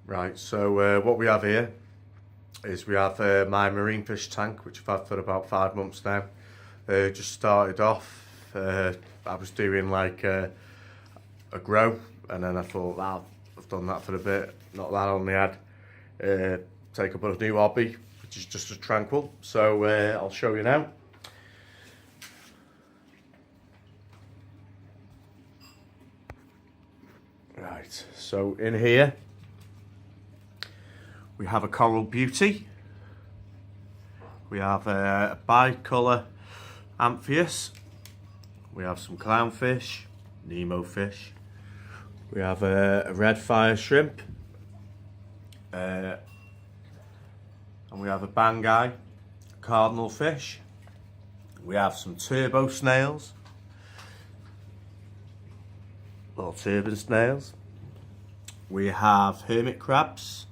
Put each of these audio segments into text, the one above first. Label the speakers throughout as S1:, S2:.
S1: Right, so what we have here is we have my marine fish tank, which I've had for about 5 months now. Just started off, I was doing like a grow, and then I thought, wow, I've done that for a bit, not that on the ad. Take up a new hobby, which is just as tranquil, so I'll show you now. Right, so in here we have a coral beauty, we have a bicolour amphius, we have some clownfish, Nemo fish, we have a red fire shrimp, and we have a bangai cardinal fish, we have some turbo snails, little turban snails, we have hermit crabs,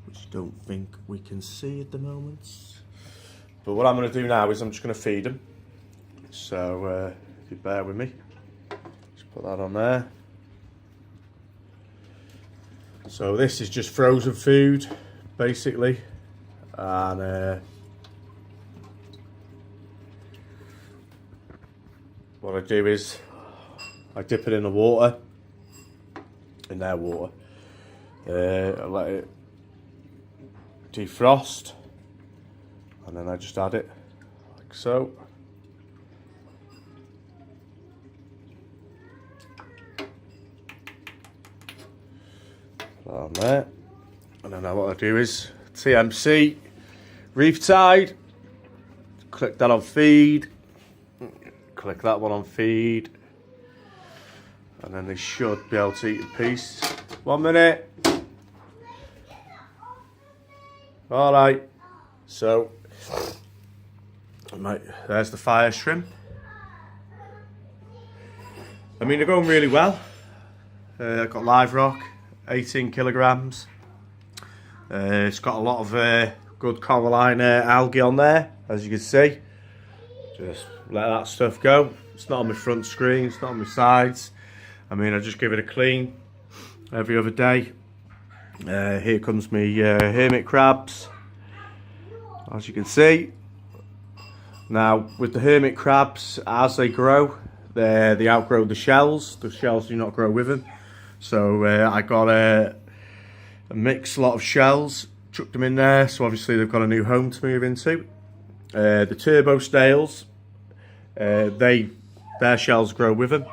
S1: which I don't think we can see at the moment. But what I'm going to do now is I'm just going to feed them. So if you bear with me, just put that on there. So this is just frozen food, basically, and what I do is I dip it in the water, in their water. I let it defrost, and then I just add it like so. Put that on there, and then what I do is TMC, reef tide, click that on feed, click that one on feed, and then they should be able to eat in peace. 1 minute. Alright, so there's the fire shrimp. I mean, they're going really well. I've got live rock, 18 kilograms. It's got a lot of good coralline algae on there, as you can see. Just let that stuff go. It's not on my front screen, it's not on my sides. I mean, I just give it a clean every other day. Here comes me hermit crabs, as you can see. Now, with the hermit crabs, as they grow, they outgrow the shells. The shells do not grow with them. So I got a mixed lot of shells, chucked them in there, so obviously they've got a new home to move into. The turbo snails, their shells grow with them.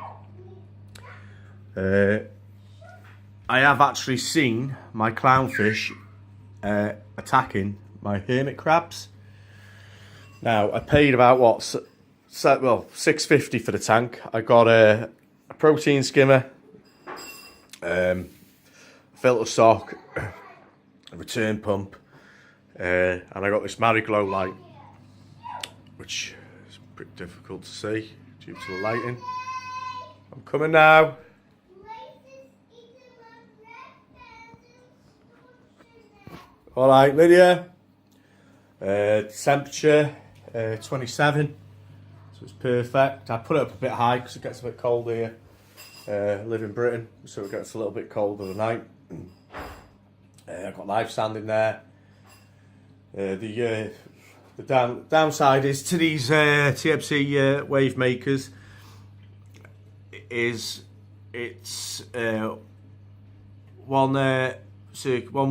S1: I have actually seen my clownfish attacking my hermit crabs. Now, I paid about what, $6.50 for the tank. I got a protein skimmer, filter sock, a return pump, and I got this Mariglow light, which is pretty difficult to see due to the lighting. I'm coming now. Alright, Lydia, temperature 27, so it's perfect. I put it up a bit high because it gets a bit cold here. Live in Britain, so it gets a little bit colder at night. I've got live sand in there. The downside is to these TMC wave makers is it's one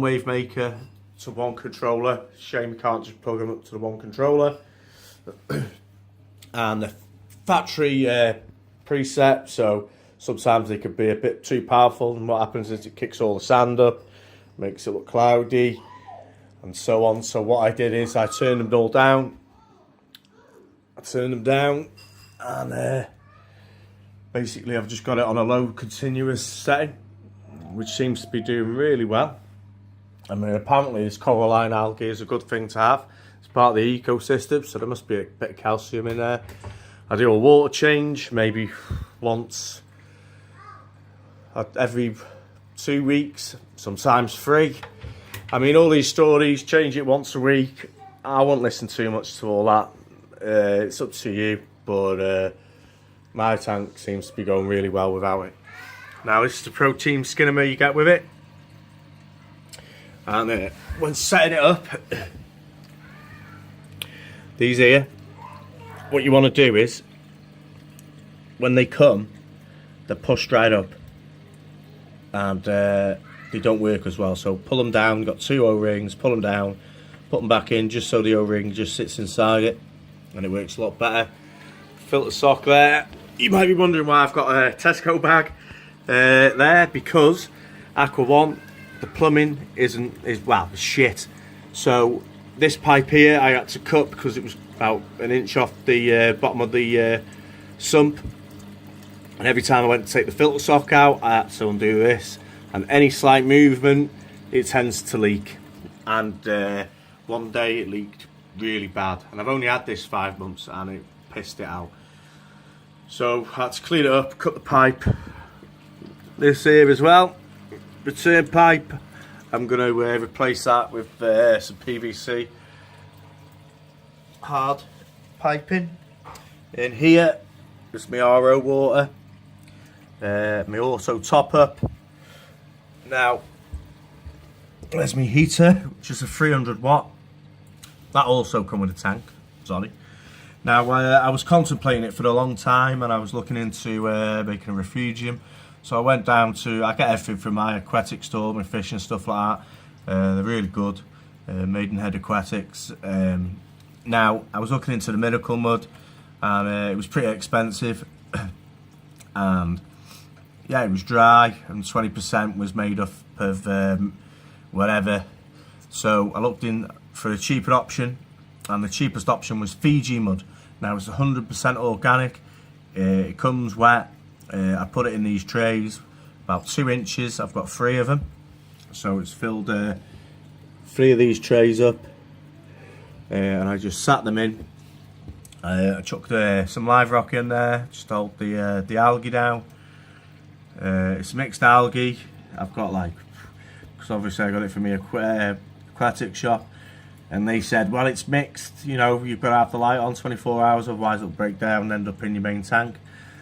S1: wave maker to one controller. Shame you can't just plug them up to the one controller. And the factory preset, so sometimes they can be a bit too powerful, and what happens is it kicks all the sand up, makes it look cloudy, and so on. So what I did is I turned them all down. And basically I've just got it on a low continuous setting, which seems to be doing really well. I mean, apparently this coralline algae is a good thing to have. It's part of the ecosystem, so there must be a bit of calcium in there. I do a water change maybe once every 2 weeks, sometimes 3. I mean, all these stories, change it once a week. I won't listen too much to all that. It's up to you, but my tank seems to be going really well without it. Now, this is the protein skimmer you get with it. And when setting it up, these here, what you want to do is, when they come, they're pushed right up, and they don't work as well. So pull them down, got 2 O-rings, pull them down, put them back in just so the O-ring just sits inside it, and it works a lot better. Filter sock there. You might be wondering why I've got a Tesco bag there, because Aqua One, the plumbing is shit. So this pipe here I had to cut because it was about an inch off the bottom of the sump, and every time I went to take the filter sock out I had to undo this, and any slight movement it tends to leak, and one day it leaked really bad, and I've only had this 5 months and it pissed it out. So I had to clean it up, cut the pipe. This here as well, return pipe. I'm going to replace that with some PVC hard piping. In here is my RO water, my auto top up. Now there's my heater, which is a 300 watt. That also come with a tank, sorry. Now I was contemplating it for a long time, and I was looking into making a refugium. So I went down to, I get everything from my aquatic store, my fish and stuff like that. They're really good, Maidenhead Aquatics. Now I was looking into the Miracle Mud, and it was pretty expensive. And yeah, it was dry, and 20% was made up of whatever. So I looked in for a cheaper option, and the cheapest option was Fiji mud. Now it's 100% organic. It comes wet. I put it in these trays, about 2 inches. I've got 3 of them, so it's filled 3 of these trays up, and I just sat them in. I chucked some live rock in there just to hold the algae down. It's mixed algae. I've got, like, because obviously I got it from my aquatic shop, and they said, well, it's mixed, you know, you've got to have the light on 24 hours, otherwise it'll break down and end up in your main tank.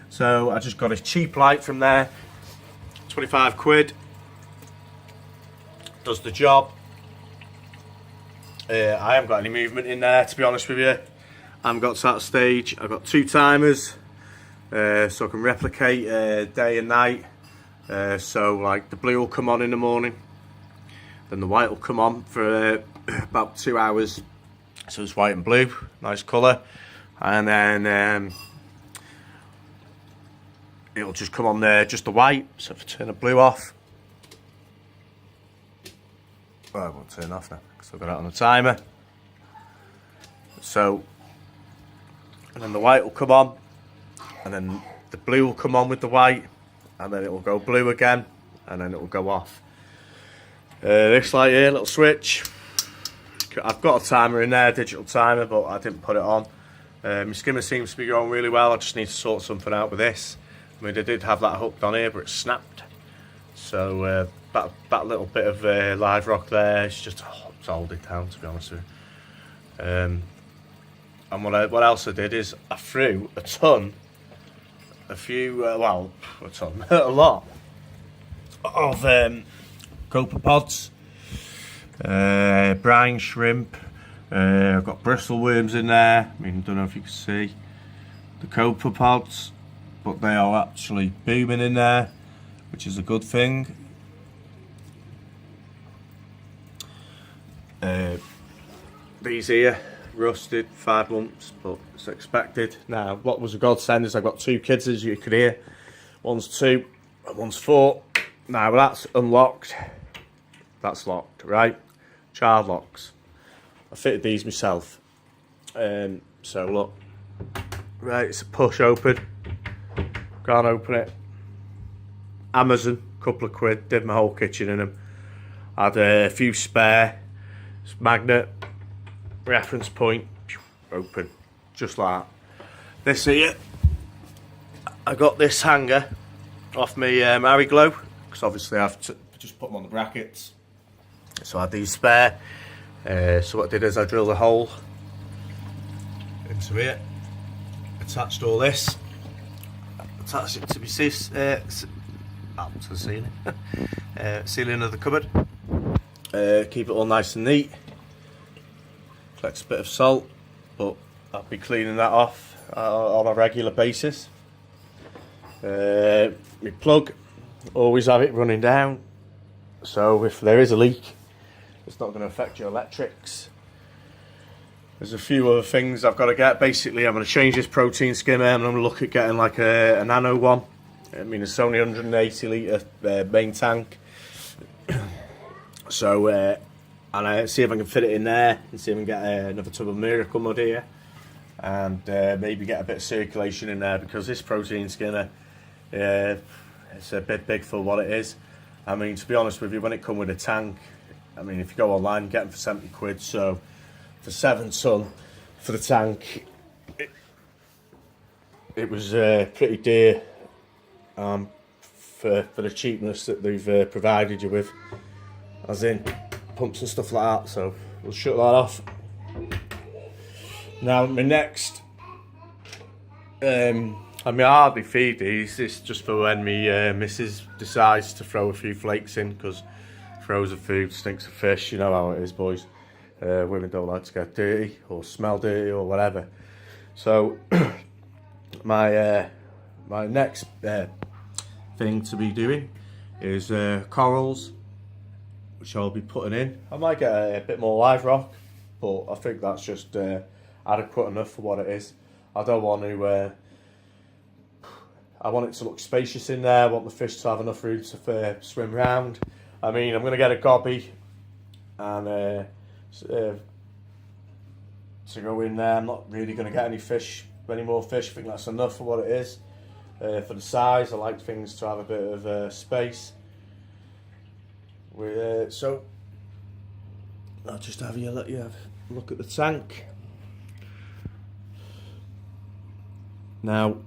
S1: So I just got a cheap light from there, 25 quid, does the job. I haven't got any movement in there, to be honest with you. I haven't got to that stage. I've got 2 timers, so I can replicate day and night. So like the blue will come on in the morning, then the white will come on for about 2 hours, so it's white and blue, nice colour, and then it'll just come on there, just the white. So if I turn the blue off, well, it won't turn off now because I've got it on the timer. So, and then the white will come on, and then the blue will come on with the white, and then it will go blue again, and then it will go off. This light here, little switch. I've got a timer in there, digital timer, but I didn't put it on. My skimmer seems to be going really well. I just need to sort something out with this. I mean, I did have that hooked on here, but it snapped. So that little bit of live rock there, it's just to hold it down, to be honest with you. And what else I did is I threw a lot of copepods, brine shrimp. I've got bristle worms in there. I mean, I don't know if you can see the copepods, but they are actually booming in there, which is a good thing. These here, rusted, 5 months, but it's expected. Now, what was a godsend is I've got 2 kids, as you could hear. One's 2 and one's 4. Now, that's unlocked. That's locked, right? Child locks. I fitted these myself. So, look. Right, it's a push open. Can't open it. Amazon, couple of quid, did my whole kitchen in them. Had a few spare. Magnet, reference point, open, just like that. This here, I got this hanger off my Harry Glow, because obviously I have to just put them on the brackets. So I had these spare. So what I did is I drilled a hole into here, attached all this, attached it to my to the ceiling, ceiling of the cupboard. Keep it all nice and neat. Collects a bit of salt, but I'll be cleaning that off on a regular basis. My plug, always have it running down, so if there is a leak, it's not going to affect your electrics. There's a few other things I've got to get. Basically, I'm going to change this protein skimmer, and I'm going to look at getting like a nano one. I mean, it's only 180 litre main tank. So, and I see if I can fit it in there, and see if I can get another tub of Miracle Mud here, and maybe get a bit of circulation in there, because this protein skimmer, it's a bit big for what it is. I mean, to be honest with you, when it come with a tank, I mean, if you go online, you get them for 70 quid, so for 7 ton for the tank, it was pretty dear for the cheapness that they've provided you with, as in pumps and stuff like that. So we'll shut that off. Now my next, I mean, I hardly feed these. It's just for when me missus decides to throw a few flakes in, because frozen food stinks of fish. You know how it is, boys. Women don't like to get dirty or smell dirty or whatever. So my next thing to be doing is corals, which I'll be putting in. I might get a bit more live rock, but I think that's just adequate enough for what it is. I don't want to. I want it to look spacious in there. I want the fish to have enough room to swim around. I mean, I'm going to get a gobby and to go in there. I'm not really going to get any more fish. I think that's enough for what it is. For the size, I like things to have a bit of space. So I'll just let you have a look at the tank. Now,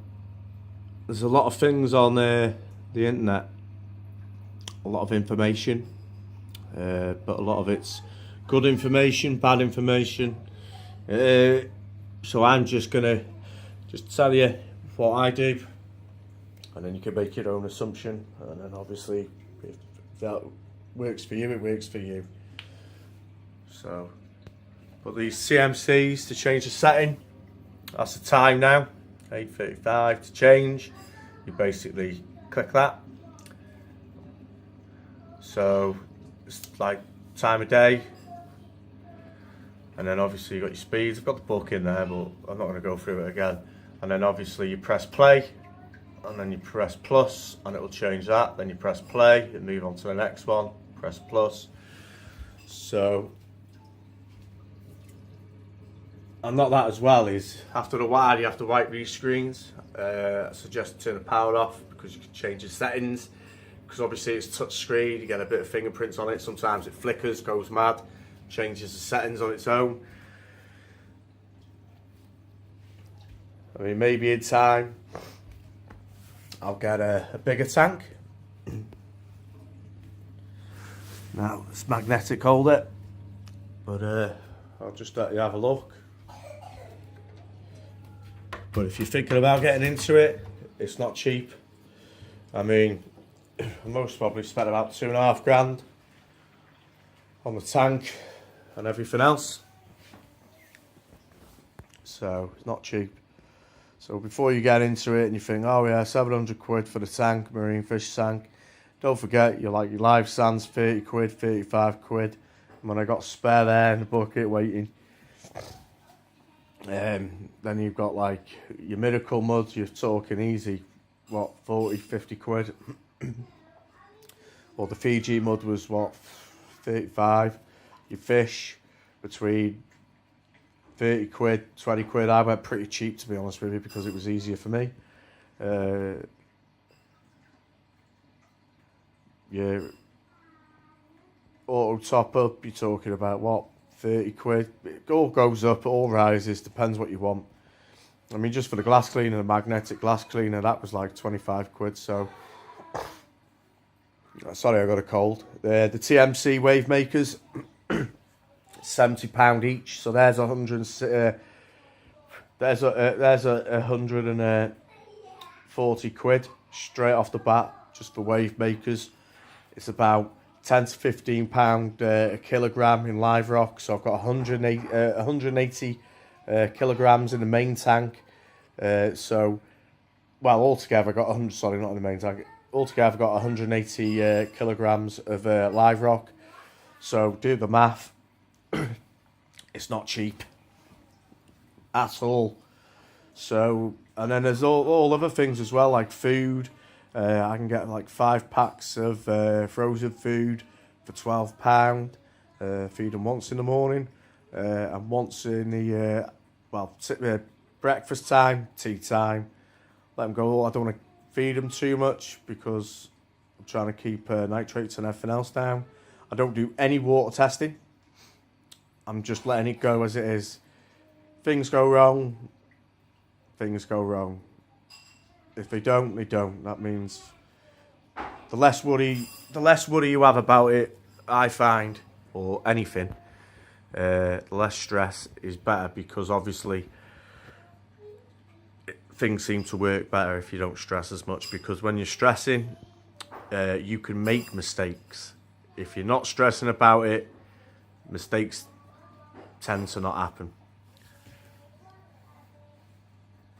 S1: there's a lot of things on the internet, a lot of information, but a lot of it's good information, bad information. So I'm just gonna tell you what I do, and then you can make your own assumption. And then obviously, if that works for you, it works for you. So, put these CMCs to change the setting. That's the time now, 8:35 to change. You basically click that. So it's like time of day. And then obviously you've got your speeds. I've got the book in there, but I'm not going to go through it again. And then obviously you press play, and then you press plus, and it will change that. Then you press play and move on to the next one. Press plus. So, and not that as well is, after a while you have to wipe these screens. I suggest turn the power off, because you can change the settings. Because obviously it's touch screen, you get a bit of fingerprints on it. Sometimes it flickers, goes mad, changes the settings on its own. I mean, maybe in time I'll get a bigger tank. Now it's magnetic holder, but I'll just let you have a look. But if you're thinking about getting into it, it's not cheap. I mean, I most probably spent about £2,500 on the tank and everything else. So it's not cheap. So before you get into it and you think, oh yeah, 700 quid for the tank, marine fish tank, don't forget your live sands, 30 quid, 35 quid. And when I got spare there in the bucket waiting. Then you've got like your Miracle Mud, you're talking easy, what, 40, 50 quid. Or the Fiji mud was what, 35. Your fish between 30 quid, 20 quid. I went pretty cheap, to be honest with you, because it was easier for me. Your auto top up, you're talking about what, 30 quid. It all goes up, it all rises, depends what you want. I mean, just for the glass cleaner, the magnetic glass cleaner, that was like 25 quid. So, sorry, I got a cold. The TMC wave makers, £70 each. So there's 140 quid straight off the bat, just for wave makers. It's about 10 to 15 pound a kilogram in live rock. So I've got 180 kilograms in the main tank. So, well, altogether I've got 100. Sorry, not in the main tank. Altogether I've got 180 kilograms of live rock. So do the math. It's not cheap at all. So, and then there's all other things as well, like food. I can get like 5 packs of frozen food for £12. Feed them once in the morning and once in the breakfast time, tea time. Let them go. I don't want to feed them too much because I'm trying to keep nitrates and everything else down. I don't do any water testing. I'm just letting it go as it is. Things go wrong. Things go wrong. If they don't, they don't. That means the less worry you have about it, I find, or anything, the less stress is better, because obviously things seem to work better if you don't stress as much, because when you're stressing, you can make mistakes. If you're not stressing about it, mistakes tend to not happen.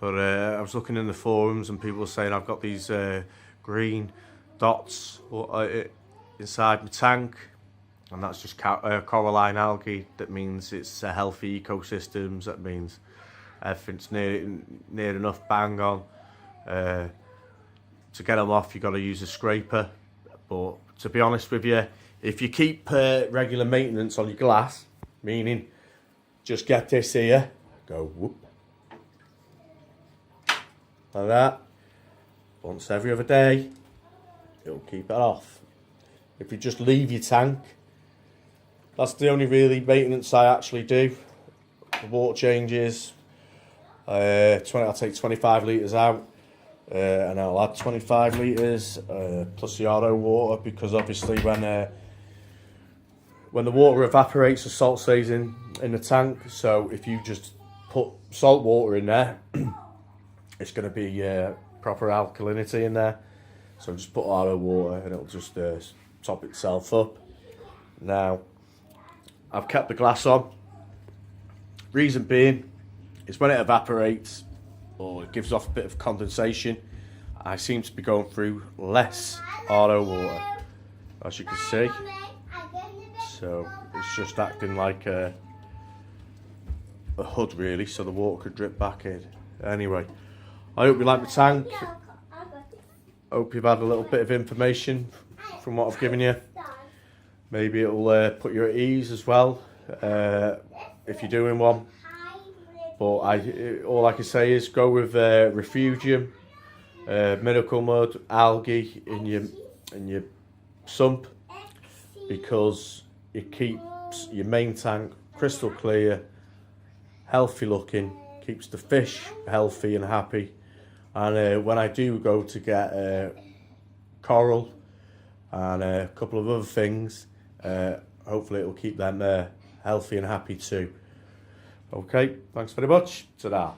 S1: But I was looking in the forums and people were saying I've got these green dots inside my tank, and that's just coralline algae. That means it's a healthy ecosystems. That means everything's near enough bang on. To get them off, you've got to use a scraper. But to be honest with you, if you keep regular maintenance on your glass, meaning just get this here, go whoop, like that, once every other day, it'll keep it off. If you just leave your tank, that's the only really maintenance I actually do. The water changes, I'll take 25 litres out, and I'll add 25 litres plus the auto water, because obviously when the water evaporates, the salt stays in the tank. So if you just put salt water in there, it's going to be proper alkalinity in there. So just put auto water and it'll just top itself up. Now, I've kept the glass on. Reason being is when it evaporates or it gives off a bit of condensation, I seem to be going through less auto water, as you can see. So it's just acting like a hood really, so the water could drip back in. Anyway, I hope you like the tank. Hope you've had a little bit of information from what I've given you. Maybe it'll put you at ease as well if you're doing one. But all I can say is go with refugium, miracle mud, algae in your sump, because it keeps your main tank crystal clear, healthy looking, keeps the fish healthy and happy. And when I do go to get coral and a couple of other things, hopefully it will keep them healthy and happy too. Okay, thanks very much. Ta-da.